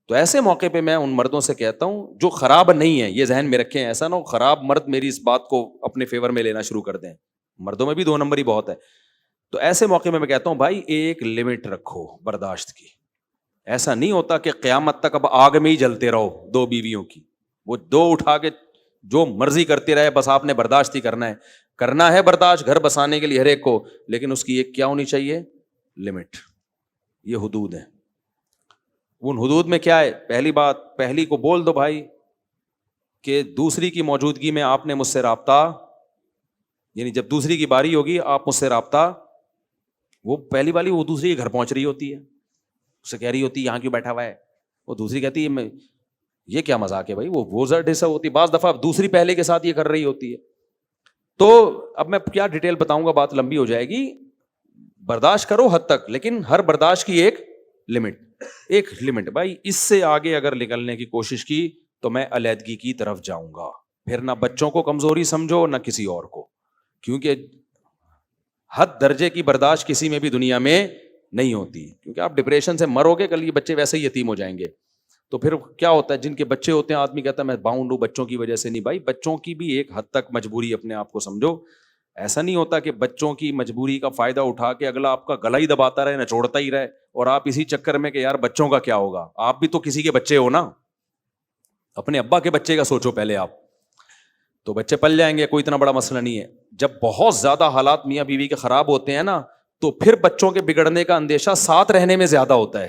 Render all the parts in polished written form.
تو ایسے موقع پہ میں ان مردوں سے کہتا ہوں جو خراب نہیں ہے, یہ ذہن میں رکھیں, ایسا نہ ہو خراب مرد میری اس بات کو اپنے فیور میں لینا شروع کر دیں, مردوں میں بھی 2 نمبر ہی بہت ہے. تو ایسے موقع میں کہتا ہوں بھائی ایک لمٹ رکھو برداشت کی. ایسا نہیں ہوتا کہ قیامت تک اب آگ میں ہی جلتے رہو 2 بیویوں کی, وہ 2 اٹھا کے جو مرضی کرتے رہے, بس آپ نے برداشت ہی کرنا ہے برداشت گھر بسانے کے لیے ہر ایک کو, لیکن اس کی ایک کیا ہونی چاہیے, لمٹ. یہ حدود ہے. ان حدود میں کیا ہے, پہلی بات, پہلی کو بول دو بھائی کہ دوسری کی موجودگی میں آپ نے مجھ سے رابطہ, یعنی جب دوسری کی باری ہوگی آپ مجھ سے رابطہ, وہ پہلی والی وہ دوسری کے گھر پہنچ رہی ہوتی ہے, اسے کہہ رہی ہوتی ہے یہاں کیوں بیٹھا ہوا ہے, وہ دوسری کہتی ہے یہ کیا مذاق ہے بھائی, وہ زرد حصہ ہوتی ہے, بعض دفعہ دوسری پہلے کے ساتھ یہ کر رہی ہوتی ہے. تو اب میں کیا ڈیٹیل بتاؤں گا, بات لمبی ہو جائے گی. برداشت کرو حد تک, لیکن ہر برداشت کی ایک لمٹ. بھائی اس سے آگے اگر نکلنے کی کوشش کی تو میں علیحدگی کی طرف جاؤں گا. پھر نہ بچوں کو کمزوری سمجھو نہ کسی اور کو, کیونکہ حد درجے کی برداشت کسی میں بھی دنیا میں نہیں ہوتی, کیونکہ آپ ڈپریشن سے مرو گے, کل یہ بچے ویسے ہی یتیم ہو جائیں گے. تو پھر کیا ہوتا ہے, جن کے بچے ہوتے ہیں آدمی کہتا ہے میں باؤنڈ ہوں بچوں کی وجہ سے. نہیں بھائی, بچوں کی بھی ایک حد تک مجبوری اپنے آپ کو سمجھو. ایسا نہیں ہوتا کہ بچوں کی مجبوری کا فائدہ اٹھا کے اگلا آپ کا گلا ہی دباتا رہے, نچوڑتا ہی رہے, اور آپ اسی چکر میں کہ یار بچوں کا کیا ہوگا. آپ بھی تو کسی کے بچے ہو نا, اپنے ابا کے بچے کا سوچو پہلے آپ, تو بچے پل جائیں گے, کوئی اتنا بڑا مسئلہ نہیں ہے. جب بہت زیادہ حالات میاں بیوی کے خراب ہوتے ہیں نا, تو پھر بچوں کے بگڑنے کا اندیشہ ساتھ رہنے میں زیادہ ہوتا ہے,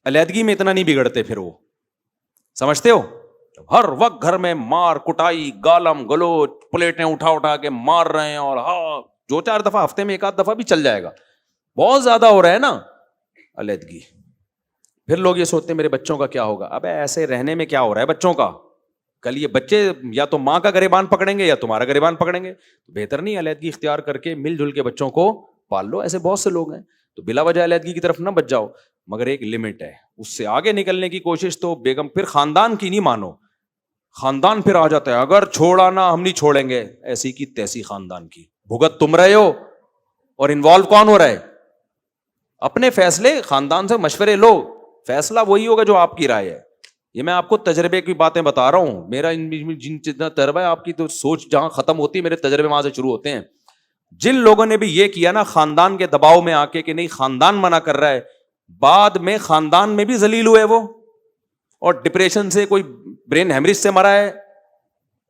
علیحدگی میں اتنا نہیں بگڑتے. پھر وہ سمجھتے ہو, ہر وقت گھر میں مار کٹائی, گالم گلوچ, پلیٹیں اٹھا کے مار رہے ہیں, اور ہاں 2-4 دفعہ ہفتے میں 1 آدھ دفعہ بھی چل جائے گا, بہت زیادہ ہو رہا ہے نا علیحدگی. پھر لوگ یہ سوچتے ہیں میرے بچوں کا کیا ہوگا. ابے ایسے رہنے میں کیا ہو رہا ہے بچوں کا, کل یہ بچے یا تو ماں کا گریبان پکڑیں گے یا تمہارا گریبان پکڑیں گے. بہتر نہیں علیحدگی اختیار کر کے مل جل کے بچوں کو پال لو. ایسے بہت سے لوگ ہیں, تو بلا وجہ علیحدگی کی طرف نہ بچ جاؤ, مگر ایک لمٹ ہے. اس سے آگے نکلنے کی کوشش تو بیگم پھر خاندان کی نہیں مانو, خاندان پھر آ جاتا ہے اگر چھوڑا نا ہم نہیں چھوڑیں گے, ایسی کی تیسی خاندان کی بھگت تم رہے ہو, اور انوالو کون ہو رہا ہے, اپنے فیصلے خاندان سے مشورے لو, فیصلہ وہی ہوگا جو آپ کی رائے ہے. یہ میں آپ کو تجربے کی باتیں بتا رہا ہوں, میرا جن جتنا تجربہ ہے, آپ کی تو سوچ جہاں ختم ہوتی ہے میرے تجربے وہاں سے شروع ہوتے ہیں. جن لوگوں نے بھی یہ کیا نا خاندان کے دباؤ میں آ کے کہ نہیں خاندان منع کر رہا ہے, بعد میں خاندان میں بھی ذلیل ہوئے وہ, اور ڈپریشن سے کوئی برین ہیمریج سے مرا ہے,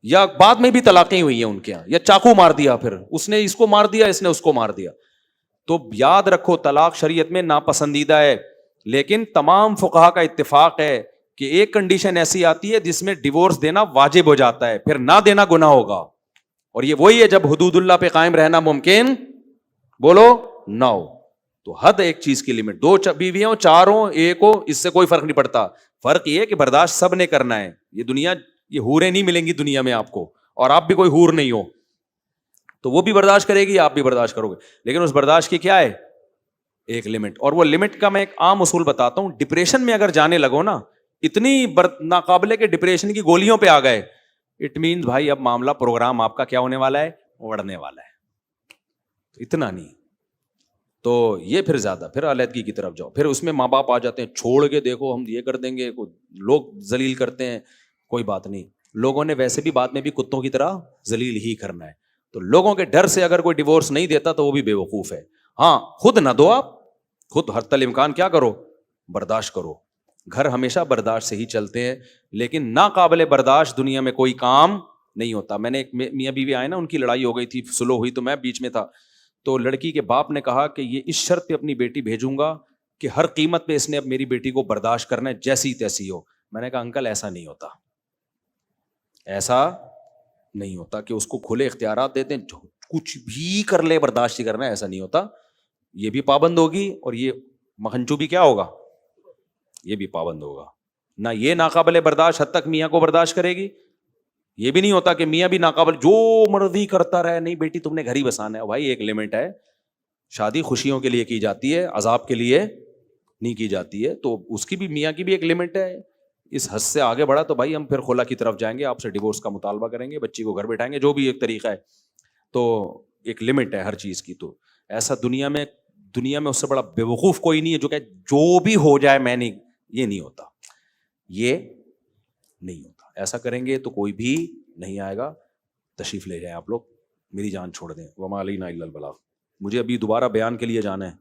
یا بعد میں بھی طلاقیں ہوئی ہیں ان کے یہاں, یا چاقو مار دیا, پھر اس نے اس کو مار دیا, اس نے اس کو مار دیا. تو یاد رکھو طلاق شریعت میں ناپسندیدہ ہے, لیکن تمام فقہا کا اتفاق ہے کہ ایک کنڈیشن ایسی آتی ہے جس میں ڈیورس دینا واجب ہو جاتا ہے, پھر نہ دینا گناہ ہوگا. اور یہ وہی ہے جب حدود اللہ پہ قائم رہنا ممکن بولو نہ ہو. تو حد ایک چیز کی لمٹ, 2 بیویاں ہو 4 ہو 1 ہو, اس سے کوئی فرق نہیں پڑتا. فرق یہ ہے کہ برداشت سب نے کرنا ہے. یہ دنیا, یہ حوریں نہیں ملیں گی دنیا میں آپ کو, اور آپ بھی کوئی حور نہیں ہو, تو وہ بھی برداشت کرے گی, آپ بھی برداشت کرو گے, لیکن اس برداشت کی کیا ہے ایک لمٹ. اور وہ لمٹ کا میں ایک عام اصول بتاتا ہوں. ڈپریشن میں اگر جانے لگو نا, اتنی ناقابل کے ڈپریشن کی گولیوں پہ آ گئے, اٹ مینز بھائی اب معاملہ پروگرام آپ کا کیا ہونے والا ہے, اڑنے والا ہے. اتنا نہیں تو یہ پھر زیادہ, پھر علیحدگی کی طرف جاؤ. پھر اس میں ماں باپ آ جاتے ہیں, چھوڑ کے دیکھو ہم یہ کر دیں گے, لوگ ذلیل کرتے ہیں, کوئی بات نہیں, لوگوں نے ویسے بھی بعد میں بھی کتوں کی طرح ذلیل ہی کرنا ہے. تو لوگوں کے ڈر سے اگر کوئی ڈیورس نہیں دیتا تو وہ بھی بے وقوف ہے. ہاں خود نہ دو, آپ خود حتی الامکان کیا کرو, برداشت کرو. گھر ہمیشہ برداشت سے ہی چلتے ہیں, لیکن ناقابل برداشت دنیا میں کوئی کام نہیں ہوتا. میں نے ایک میاں بیوی آئے نا, ان کی لڑائی ہو گئی تھی, سلو ہوئی, تو میں بیچ میں تھا. تو لڑکی کے باپ نے کہا کہ یہ اس شرط پہ اپنی بیٹی بھیجوں گا کہ ہر قیمت پہ اس نے اب میری بیٹی کو برداشت کرنا ہے, جیسی تیسی ہو. میں نے کہا انکل ایسا نہیں ہوتا, ایسا نہیں ہوتا کہ اس کو کھلے اختیارات دیتے ہیں, کچھ بھی کر لے برداشت ہی کرنا ہے, ایسا نہیں ہوتا. یہ بھی پابند ہوگی, اور یہ مکھنچو بھی کیا ہوگا, یہ بھی پابند ہوگا. نہ یہ ناقابل برداشت حد تک میاں کو برداشت کرے گی, یہ بھی نہیں ہوتا کہ میاں بھی ناقابل جو مرضی کرتا رہے. نہیں بیٹی تم نے گھر ہی بسانا ہے. بھائی ایک لمٹ ہے, شادی خوشیوں کے لیے کی جاتی ہے, عذاب کے لیے نہیں کی جاتی ہے. تو اس کی بھی, میاں کی بھی ایک لمٹ ہے. اس حد سے آگے بڑھا تو بھائی ہم پھر خلا کی طرف جائیں گے, آپ سے ڈیورس کا مطالبہ کریں گے, بچی کو گھر بٹھائیں گے, جو بھی ایک طریقہ ہے. تو ایک لمٹ ہے ہر چیز کی. تو ایسا دنیا میں اس سے بڑا بے وقوف کوئی نہیں ہے جو کہ جو بھی ہو جائے میں نہیں, یہ نہیں ہوتا. یہ نہیں ہوتا. ایسا کریں گے تو کوئی بھی نہیں آئے گا. تشریف لے جائیں آپ لوگ, میری جان چھوڑ دیں. وما علینا الا البلاغ. مجھے ابھی دوبارہ بیان کے لیے جانا ہے.